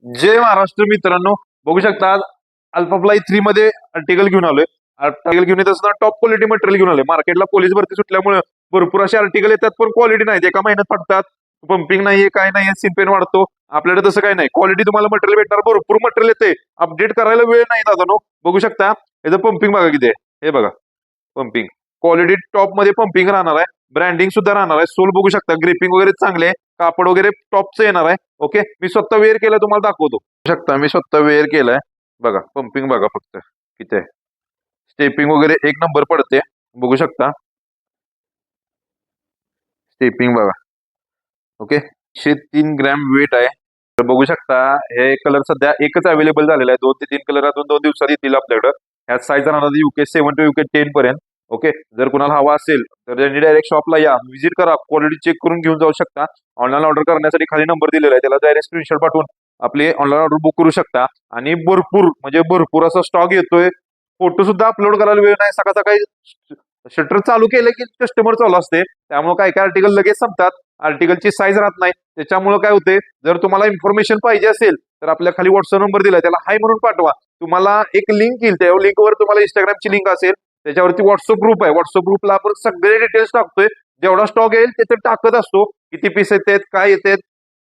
जय महाराष्ट्र मित्रांनो, बघू शकता आज अल्फाफ्लाय 3 मध्ये आर्टिकल घेऊन आलोय. आर्टिकल घेऊन येत असताना टॉप क्वालिटी मटेरियल घेऊन आलोय. मार्केटला पोलीस भरती सुटल्यामुळे भरपूर असे आर्टिकल येतात, पण क्वालिटी नाही. एका महिन्यात फाटतात, पंपिंग नाहीये, काय नाहीये, सिम्पेन वाढतो. आपल्याकडे तसं काही नाही. क्वालिटी तुम्हाला मटेरियल भेटणार, भरपूर मटेरियल येते. अपडेट करायला वेळ नाही दादानो. बघू शकता याचं पंपिंग बघा किती आहे. हे बघा पंपिंग क्वालिटी टॉप मध्ये पंपिंग राहणार आहे. ब्रँडिंग सुद्धा राहणार आहे. सोल बघू शकता, ग्रिपिंग वगैरे चांगले आहे. कापड वगैरे टॉपचं येणार आहे. ओके, मी स्वतः वेअर केलं, तुम्हाला दाखवतो. बघू शकता मी स्वतः वेअर केलाय. बघा पंपिंग बघा फक्त किती आहे. स्टेपिंग वगैरे एक नंबर पडते. बघू शकता स्टेपिंग बघा. ओके, 103 ग्रॅम वेट आहे. तर बघू शकता हे कलर सध्या एकच अवेलेबल झालेला आहे. 2 ते 3 कलर अजून 2 दिवसात येतील आपल्याकडे. ह्यात साईज राहणार UK 7 टू UK 10 पर्यंत. ओके, जर कुणाला हवा असेल तर त्यांनी डायरेक्ट शॉपला या, व्हिजिट करा, क्वालिटी चेक करून घेऊन जाऊ शकता. ऑनलाईन ऑर्डर करण्यासाठी खाली नंबर दिलेला आहे, त्याला डायरेक्ट स्क्रीनशॉट पाठवून आपली ऑनलाईन ऑर्डर बुक करू शकता. आणि भरपूर म्हणजे भरपूर असा स्टॉक येतोय. फोटो सुद्धा अपलोड करायला वेळ नाही. सकाळ सकाळी शटर चालू केलं की कस्टमर चालू असते, त्यामुळे काय काय आर्टिकल लगेच संपतात. आर्टिकलची साईज राहत नाही. त्याच्यामुळे काय होते, जर तुम्हाला इन्फॉर्मेशन पाहिजे असेल तर आपल्या खाली व्हॉट्सअप नंबर दिलाय, त्याला हाय म्हणून पाठवा. तुम्हाला एक लिंक येईल, त्या लिंकवर तुम्हाला इंस्टाग्रामची लिंक असेल, त्याच्यावरती व्हॉट्सअप ग्रुप आहे. व्हॉट्सअप ग्रुपला आपण सगळे डिटेल्स टाकतोय. जेवढा स्टॉक येईल त्याचे टाकत असतो. किती पीस येतात, काय येतात,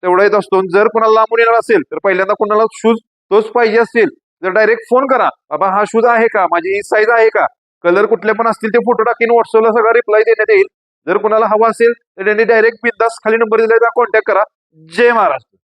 तेवढा येत असतो. जर कुणाला लांबून येणार असेल तर पहिल्यांदा कुणाला शूज तोच पाहिजे असेल तर डायरेक्ट फोन करा, बाबा हा शूज आहे का, माझी ही साईज आहे का, कलर कुठले पण असतील ते फोटो टाकीन, व्हॉट्सअपला सगळा रिप्लाय देण्यात येईल. जर कुणाला हवा असेल तर त्यांनी डायरेक्ट बिंदास खाली नंबर दिलाय, कॉन्टॅक्ट करा. जय महाराष्ट्र.